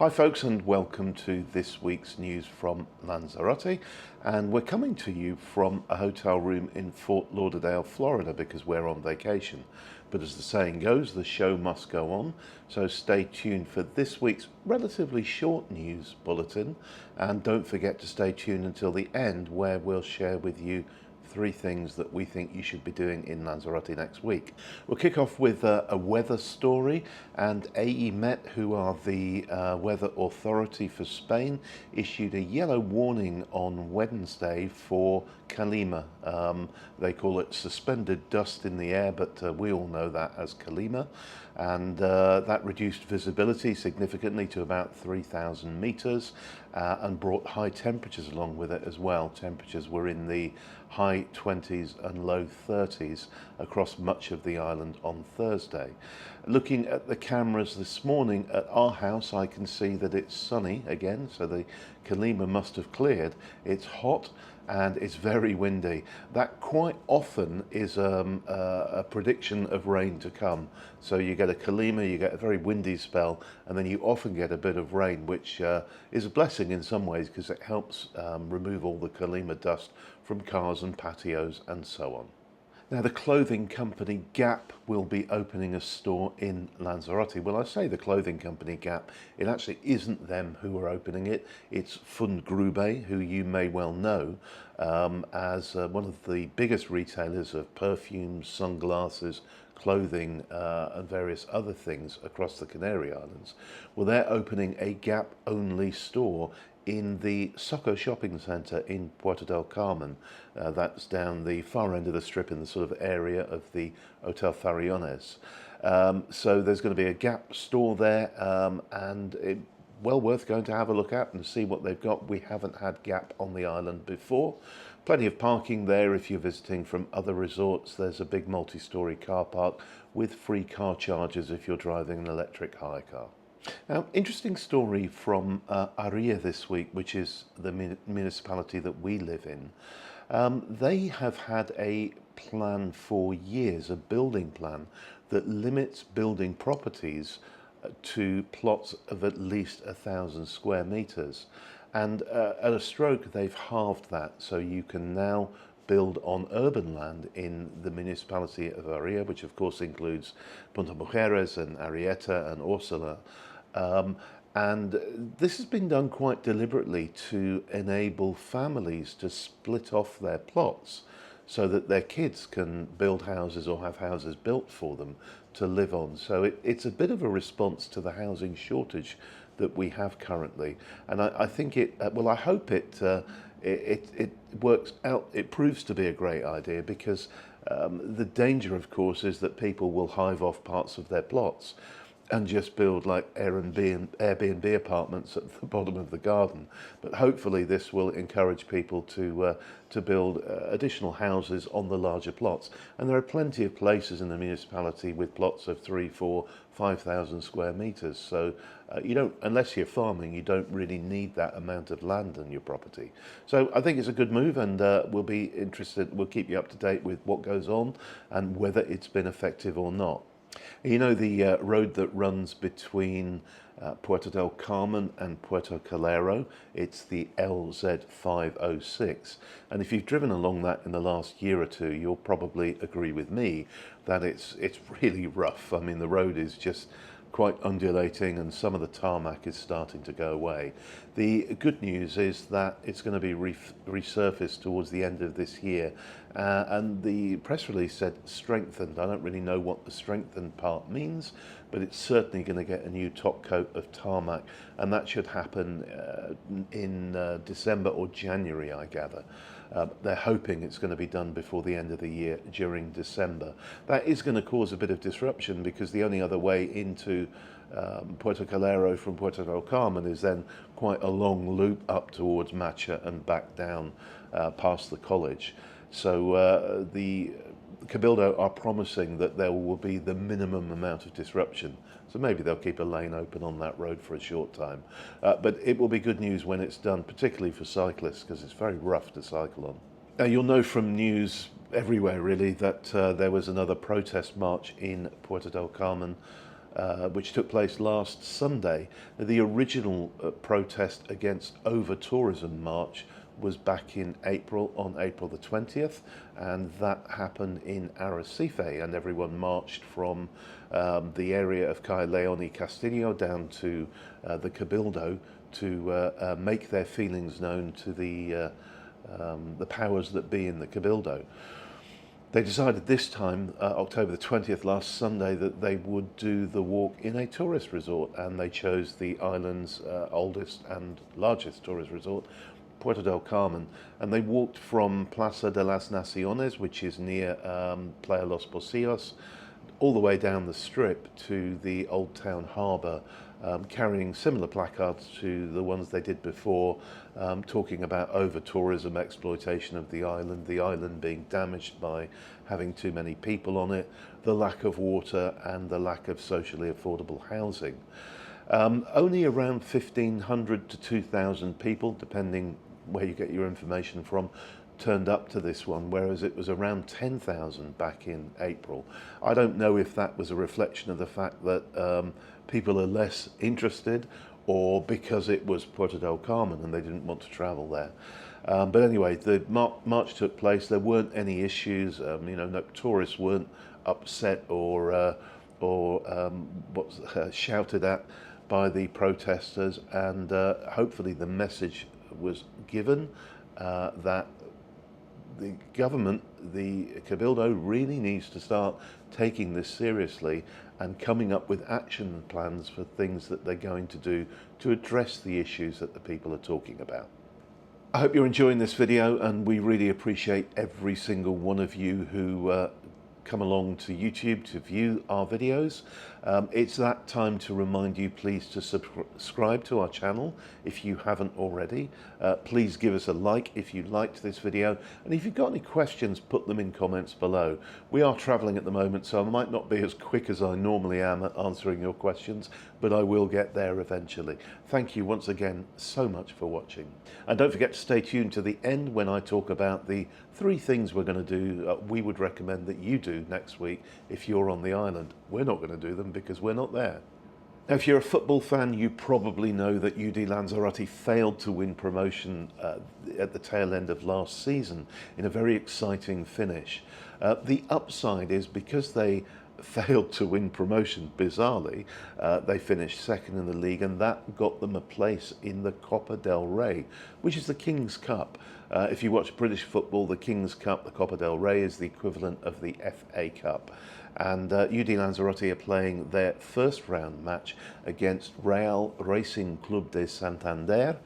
Hi folks, and welcome to this week's news from Lanzarote, and we're coming to you from a hotel room in Fort Lauderdale, Florida, because we're on vacation. But as the saying goes, the show must go on, so stay tuned for this week's relatively short news bulletin, and don't forget to stay tuned until the end, where we'll share with you 3 things that we think you should be doing in Lanzarote next week. We'll kick off with a weather story, and AEMET, who are the weather authority for Spain, issued a yellow warning on Wednesday for Calima. They call it suspended dust in the air, but we all know that as Calima, and that reduced visibility significantly to about 3,000 meters and brought high temperatures along with it as well. Temperatures were in the high 20s and low 30s across much of the island on Thursday. Looking at the cameras this morning at our house, I can see that it's sunny again, so the Calima must have cleared. It's hot and it's very windy. That quite often is a prediction of rain to come. So you get a Calima, you get a very windy spell, and then you often get a bit of rain, which is a blessing in some ways because it helps remove all the Calima dust from cars and patios and so on. Now, the clothing company Gap will be opening a store in Lanzarote. Well, I say the clothing company Gap, it actually isn't them who are opening it. It's Fundgrube, who you may well know as one of the biggest retailers of perfumes, sunglasses, clothing and various other things across the Canary Islands. Well, they're opening a Gap-only store in the Soco shopping centre in Puerto del Carmen. That's down the far end of the strip in the sort of area of the Hotel Farallones. So there's going to be a Gap store there, and it's well worth going to have a look at and see what they've got. We haven't had Gap on the island before. Plenty of parking there if you're visiting from other resorts. There's a big multi-storey car park with free car charges if you're driving an electric hire car. Now, interesting story from Aria this week, which is the municipality that we live in. They have had a plan for years, a building plan that limits building properties to plots of at least 1,000 square meters. And at a stroke, they've halved that, so you can now build on urban land in the municipality of Aria, which of course includes Punta Mujeres and Arrieta and Ursula. And this has been done quite deliberately to enable families to split off their plots so that their kids can build houses or have houses built for them to live on. So it's a bit of a response to the housing shortage that we have currently. And I think I hope it works out. It proves to be a great idea because the danger, of course, is that people will hive off parts of their plots and just build like Airbnb apartments at the bottom of the garden. But hopefully this will encourage people to build additional houses on the larger plots. And there are plenty of places in the municipality with plots of 3, 4, 5,000 square meters. So you don't, unless you're farming, you don't really need that amount of land on your property. So I think it's a good move, and we'll be interested. We'll keep you up to date with what goes on and whether it's been effective or not. You know, the road that runs between Puerto del Carmen and Puerto Calero, it's the LZ506. And if you've driven along that in the last year or two, you'll probably agree with me that it's really rough. I mean, the road is just quite undulating and some of the tarmac is starting to go away. The good news is that it's going to be resurfaced towards the end of this year, and the press release said strengthened. I don't really know what the strengthened part means, but it's certainly going to get a new top coat of tarmac, and that should happen in December or January, I gather. They're hoping it's going to be done before the end of the year, during December. That is going to cause a bit of disruption because the only other way into Puerto Calero from Puerto del Carmen is then quite a long loop up towards Macha and back down past the college. So the Cabildo are promising that there will be the minimum amount of disruption. So maybe they'll keep a lane open on that road for a short time. But it will be good news when it's done, particularly for cyclists, because it's very rough to cycle on. Now, you'll know from news everywhere, really, that there was another protest march in Puerto del Carmen which took place last Sunday. The original protest against over-tourism march was back in April, on April the 20th, and that happened in Arrecife, and everyone marched from the area of Calle Leon y Castillo down to the Cabildo to make their feelings known to the powers that be in the Cabildo. They decided this time, October the 20th, last Sunday, that they would do the walk in a tourist resort, and they chose the island's oldest and largest tourist resort, Puerto del Carmen, and they walked from Plaza de las Naciones, which is near Playa Los Pocillos, all the way down the strip to the Old Town Harbour, carrying similar placards to the ones they did before, talking about over-tourism, exploitation of the island being damaged by having too many people on it, the lack of water and the lack of socially affordable housing. Only around 1,500 to 2,000 people, depending where you get your information from, turned up to this one, whereas it was around 10,000 back in April. I don't know if that was a reflection of the fact that people are less interested, or because it was Puerto del Carmen and they didn't want to travel there. But anyway, the march took place. There weren't any issues. No tourists weren't upset or shouted at by the protesters, and hopefully the message was given that the government, the Cabildo, really needs to start taking this seriously and coming up with action plans for things that they're going to do to address the issues that the people are talking about. I hope you're enjoying this video, and we really appreciate every single one of you who come along to YouTube to view our videos. It's that time to remind you, please, to subscribe to our channel if you haven't already. Please give us a like if you liked this video, and if you've got any questions, put them in comments below. We are traveling at the moment, so I might not be as quick as I normally am at answering your questions, but I will get there eventually. Thank you once again so much for watching, and don't forget to stay tuned to the end when I talk about the 3 things we're going to do, we would recommend that you do next week if you're on the island. We're not going to do them because we're not there. Now, if you're a football fan, you probably know that UD Lanzarote failed to win promotion at the tail end of last season in a very exciting finish. The upside is, because they failed to win promotion, bizarrely, they finished second in the league, and that got them a place in the Copa del Rey, which is the King's Cup. If you watch British football, the King's Cup, the Copa del Rey, is the equivalent of the FA Cup. And UD Lanzarote are playing their first round match against Real Racing Club de Santander,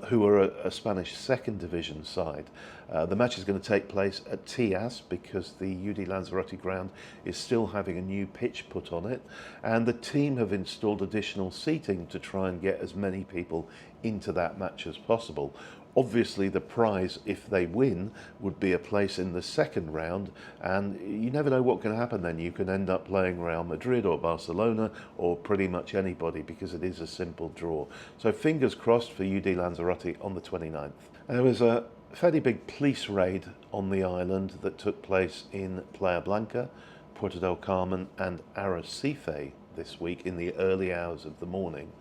who are a Spanish second division side. The match is going to take place at Tias because the UD Lanzarote ground is still having a new pitch put on it, and the team have installed additional seating to try and get as many people into that match as possible. Obviously, the prize, if they win, would be a place in the second round, and you never know what can happen then. You can end up playing Real Madrid or Barcelona or pretty much anybody, because it is a simple draw. So fingers crossed for UD Lanzarote on the 29th. And there was a fairly big police raid on the island that took place in Playa Blanca, Puerto del Carmen and Arrecife this week in the early hours of the morning.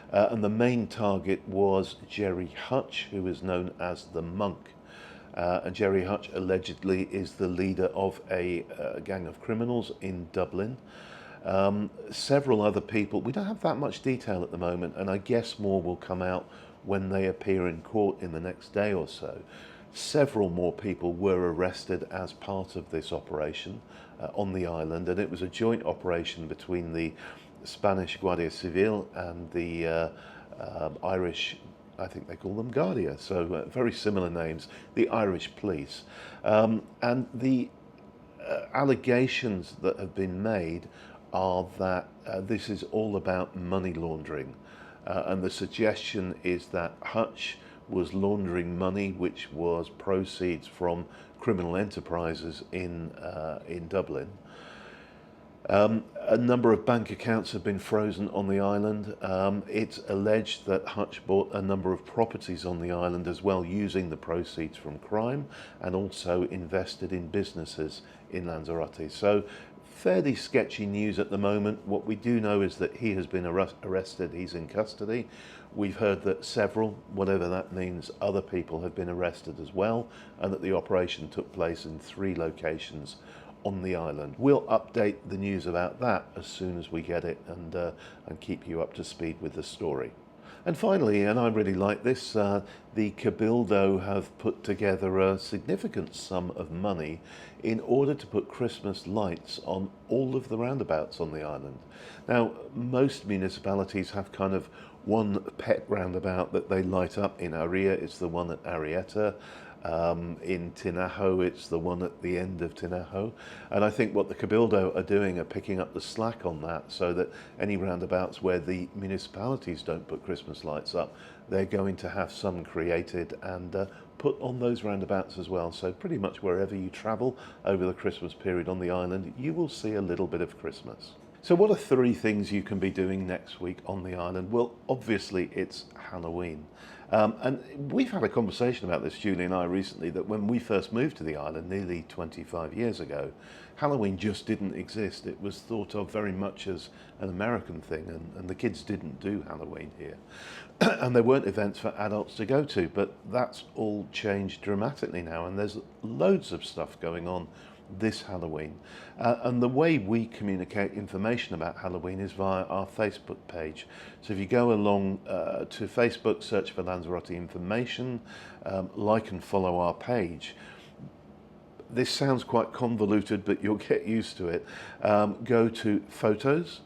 And the main target was Jerry Hutch, who is known as the Monk. And Jerry Hutch allegedly is the leader of a gang of criminals in Dublin. Several other people, we don't have that much detail at the moment, and I guess more will come out when they appear in court in the next day or so. Several more people were arrested as part of this operation on the island, and it was a joint operation between the Spanish Guardia Civil and the Irish, I think they call them Guardia, so very similar names, the Irish police. And the allegations that have been made are that this is all about money laundering. And the suggestion is that Hutch was laundering money which was proceeds from criminal enterprises in Dublin. A number of bank accounts have been frozen on the island. It's alleged that Hutch bought a number of properties on the island as well, using the proceeds from crime, and also invested in businesses in Lanzarote. So fairly sketchy news at the moment. What we do know is that he has been arrested, he's in custody. We've heard that several, whatever that means, other people have been arrested as well, and that the operation took place in 3 locations on the island. We'll update the news about that as soon as we get it, and keep you up to speed with the story. And finally, and I really like this, the Cabildo have put together a significant sum of money in order to put Christmas lights on all of the roundabouts on the island. Now, most municipalities have kind of one pet roundabout that they light up. In Aria, it's the one at Arieta. In Tinajo, it's the one at the end of Tinajo. And I think what the Cabildo are doing are picking up the slack on that, so that any roundabouts where the municipalities don't put Christmas lights up, they're going to have some created and put on those roundabouts as well. So pretty much wherever you travel over the Christmas period on the island, you will see a little bit of Christmas. So what are 3 things you can be doing next week on the island? Well, obviously it's Halloween. And we've had a conversation about this, Julie and I, recently, that when we first moved to the island nearly 25 years ago, Halloween just didn't exist. It was thought of very much as an American thing, and the kids didn't do Halloween here. And there weren't events for adults to go to, but that's all changed dramatically now, and there's loads of stuff going on this Halloween. And the way we communicate information about Halloween is via our Facebook page. So if you go along to Facebook, search for Lanzarote information, like and follow our page. This sounds quite convoluted, but you'll get used to it. Go to photos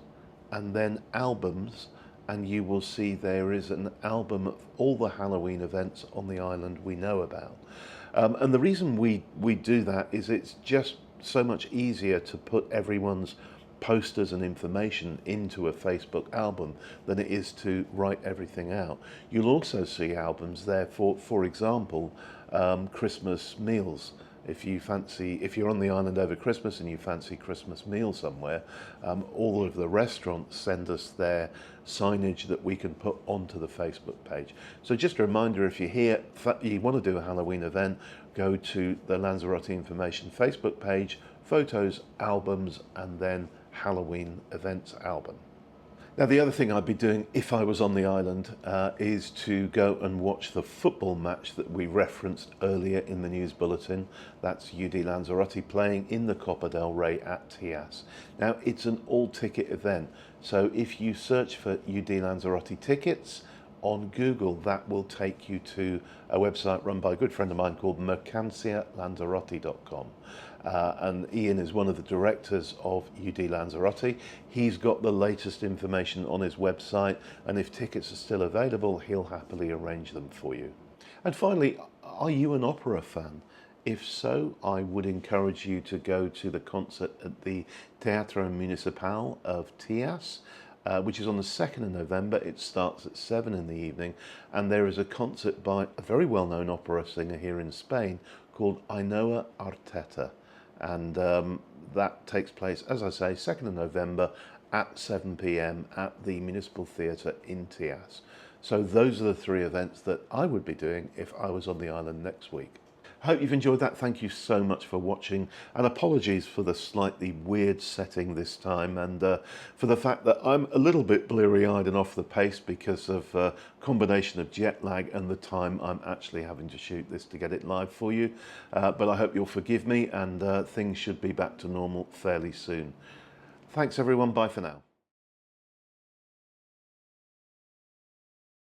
and then albums, and you will see there is an album of all the Halloween events on the island we know about. And the reason we do that is it's just so much easier to put everyone's posters and information into a Facebook album than it is to write everything out. You'll also see albums there for example, Christmas meals. If you're on the island over Christmas and you fancy Christmas meal somewhere, all of the restaurants send us their signage that we can put onto the Facebook page. So just a reminder, if you're here, you want to do a Halloween event, go to the Lanzarote Information Facebook page, photos, albums, and then Halloween events album. Now, the other thing I'd be doing if I was on the island is to go and watch the football match that we referenced earlier in the news bulletin. That's UD Lanzarote playing in the Copa del Rey at Tias. Now, it's an all-ticket event, so if you search for UD Lanzarote tickets on Google, that will take you to a website run by a good friend of mine called mercancialanzarote.com. And Ian is one of the directors of UD Lanzarote. He's got the latest information on his website, and if tickets are still available, he'll happily arrange them for you. And finally, are you an opera fan? If so, I would encourage you to go to the concert at the Teatro Municipal of Tias, which is on the 2nd of November. It starts at 7 in the evening, and there is a concert by a very well-known opera singer here in Spain called Ainhoa Arteta. And that takes place, as I say, 2nd of November at 7 p.m. at the Municipal Theatre in Tias. So those are the 3 events that I would be doing if I was on the island next week. I hope you've enjoyed that. Thank you so much for watching, and apologies for the slightly weird setting this time, and for the fact that I'm a little bit bleary-eyed and off the pace because of a combination of jet lag and the time I'm actually having to shoot this to get it live for you. But I hope you'll forgive me, and things should be back to normal fairly soon. Thanks everyone, bye for now.